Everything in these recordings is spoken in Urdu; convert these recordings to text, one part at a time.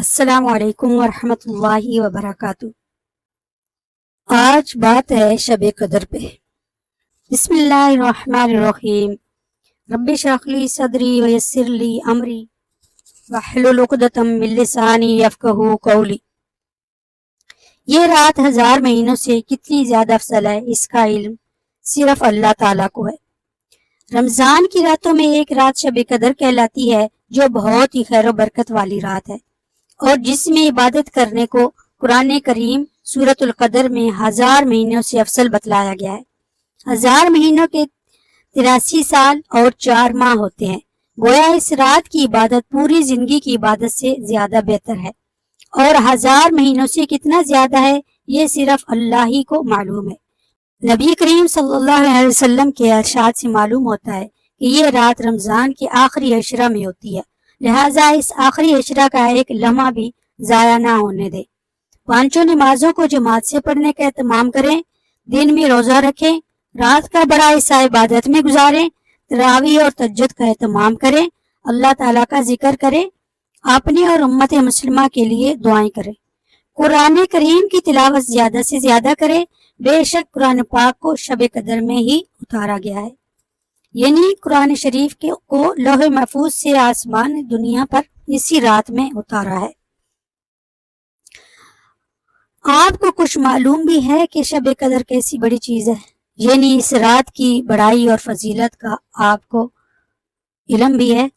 السلام علیکم ورحمۃ اللہ وبرکاتہ۔ آج بات ہے شب قدر پہ۔ بسم اللہ الرحمن الرحیم۔ رب اشرح لی صدری ویسر لی امری واحلل عقدۃ من لسانی یفقہوا قولی۔ یہ رات 1000 مہینوں سے کتنی زیادہ افضل ہے، اس کا علم صرف اللہ تعالیٰ کو ہے۔ رمضان کی راتوں میں ایک رات شب قدر کہلاتی ہے، جو بہت ہی خیر و برکت والی رات ہے، اور جس میں عبادت کرنے کو قرآن کریم سورۃ القدر میں 1000 مہینوں سے افضل بتلایا گیا ہے۔ 1000 مہینوں کے 83 سال اور 4 ماہ ہوتے ہیں۔ گویا اس رات کی عبادت پوری زندگی کی عبادت سے زیادہ بہتر ہے، اور 1000 مہینوں سے کتنا زیادہ ہے یہ صرف اللہ ہی کو معلوم ہے۔ نبی کریم صلی اللہ علیہ وسلم کے ارشاد سے معلوم ہوتا ہے کہ یہ رات رمضان کے آخری عشرہ میں ہوتی ہے، لہٰذا اس آخری عشرہ کا ایک لمحہ بھی ضائع نہ ہونے دے۔ 5 نمازوں کو جماعت سے پڑھنے کا اہتمام کریں، دن میں روزہ رکھیں، رات کا بڑا حصہ عبادت میں گزاریں، تراویح اور تہجد کا اہتمام کریں، اللہ تعالیٰ کا ذکر کریں، اپنے اور امت مسلمہ کے لیے دعائیں کریں، قرآن کریم کی تلاوت زیادہ سے زیادہ کریں۔ بے شک قرآن پاک کو شب قدر میں ہی اتارا گیا ہے، یعنی قرآن شریف کو لوح محفوظ سے آسمان دنیا پر اسی رات میں اتارا ہے۔ آپ کو کچھ معلوم بھی ہے کہ شب قدر کیسی بڑی چیز ہے، یعنی اس رات کی بڑائی اور فضیلت کا آپ کو علم بھی ہے،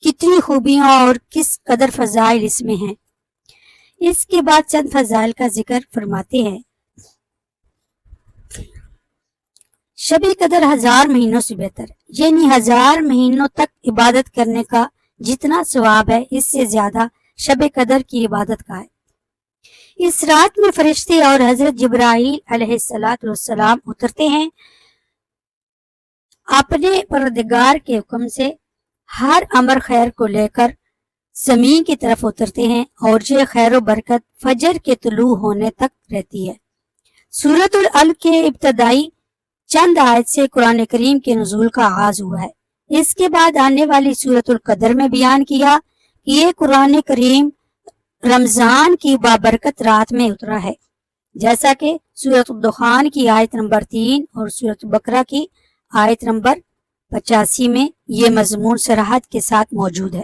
کتنی خوبیاں اور کس قدر فضائل اس میں ہیں۔ اس کے بعد چند فضائل کا ذکر فرماتے ہیں۔ شب قدر 1000 مہینوں سے بہتر ہے، یعنی 1000 مہینوں تک عبادت کرنے کا جتنا ثواب ہے، اس سے زیادہ شب قدر کی عبادت کا ہے۔ اس رات میں فرشتے اور حضرت جبرائیل علیہ السلام اترتے ہیں، اپنے پروردگار کے حکم سے ہر امر خیر کو لے کر زمین کی طرف اترتے ہیں، اور یہ خیر و برکت فجر کے طلوع ہونے تک رہتی ہے۔ سورۃ العلق کے ابتدائی چند آیت سے قرآن کریم کے نزول کا آغاز ہوا ہے۔ اس کے بعد آنے والی سورۃ القدر میں بیان کیا کہ یہ قرآن کریم رمضان کی بابرکت رات میں اترا ہے، جیسا کہ سورۃ الدخان کی آیت نمبر 3 اور سورۃ بقرہ کی آیت نمبر 85 میں یہ مضمون صراحت کے ساتھ موجود ہے۔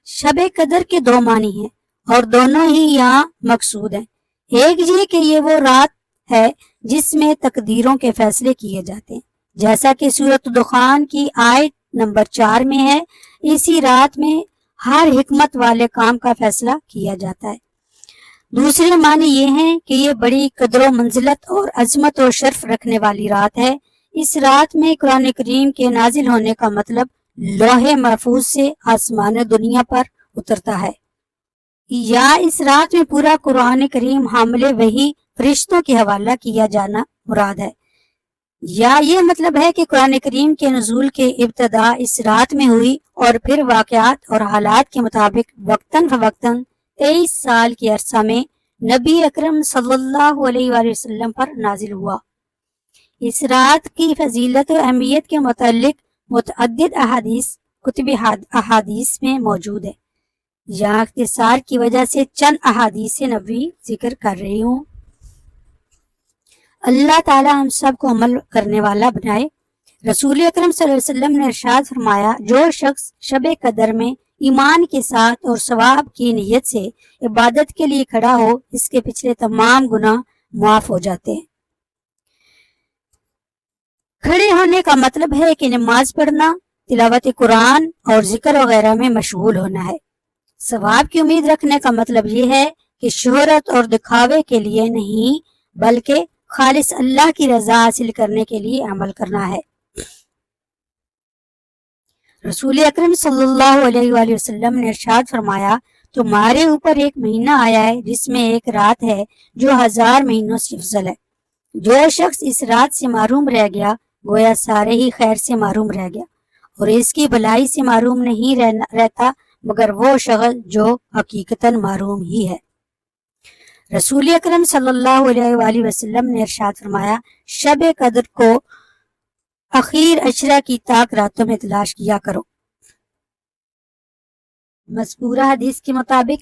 شب قدر کے 2 معنی ہیں، اور دونوں ہی یہاں مقصود ہیں۔ ایک یہ کہ یہ وہ رات ہے جس میں تقدیروں کے فیصلے کیے جاتے ہیں، جیسا کہ سورۃ الدخان کی آیت نمبر 4 میں ہے، اسی رات میں ہر حکمت والے کام کا فیصلہ کیا جاتا ہے۔ دوسرے معنی یہ ہیں کہ یہ بڑی قدر و منزلت اور عظمت و شرف رکھنے والی رات ہے۔ اس رات میں قرآن کریم کے نازل ہونے کا مطلب لوح محفوظ سے آسمان دنیا پر اترتا ہے، یا اس رات میں پورا قرآن کریم حامل وحی فرشتوں کے حوالہ کیا جانا مراد ہے، یا یہ مطلب ہے کہ قرآن کریم کے نزول کے ابتدا اس رات میں ہوئی، اور پھر واقعات اور حالات کے مطابق وقتاً فوقتاً 23 سال کے عرصہ میں نبی اکرم صلی اللہ علیہ وآلہ وسلم پر نازل ہوا۔ اس رات کی فضیلت و اہمیت کے متعلق متعدد احادیث کتب احادیث میں موجود ہے۔ یہاں اختصار کی وجہ سے چند احادیث نبوی ذکر کر رہی ہوں۔ اللہ تعالی ہم سب کو عمل کرنے والا بنائے۔ رسول اکرم صلی اللہ علیہ وسلم نے ارشاد فرمایا، جو شخص شب قدر میں ایمان کے ساتھ اور ثواب کی نیت سے عبادت کے لیے کھڑا ہو، اس کے پچھلے تمام گناہ معاف ہو جاتے ہیں۔ کھڑے ہونے کا مطلب ہے کہ نماز پڑھنا، تلاوت قرآن اور ذکر وغیرہ میں مشغول ہونا ہے۔ ثواب کی امید رکھنے کا مطلب یہ ہے کہ شہرت اور دکھاوے کے لیے نہیں، بلکہ خالص اللہ کی رضا حاصل کرنے کے لیے عمل کرنا ہے۔ رسول اکرم صلی اللہ علیہ وآلہ وسلم نے ارشاد فرمایا، تمہارے اوپر ایک مہینہ آیا ہے جس میں ایک رات ہے جو 1000 مہینوں سے افضل ہے۔ جو شخص اس رات سے محروم رہ گیا، گویا سارے ہی خیر سے محروم رہ گیا، اور اس کی بھلائی سے محروم نہیں رہتا مگر وہ شخص جو حقیقتاً محروم ہی ہے۔ رسول اکرم صلی اللہ علیہ وآلہ وسلم نے ارشاد فرمایا، شب قدر کو اخیر عشرہ کی طاق راتوں میں تلاش کیا کرو۔ مذکورہ حدیث کے مطابق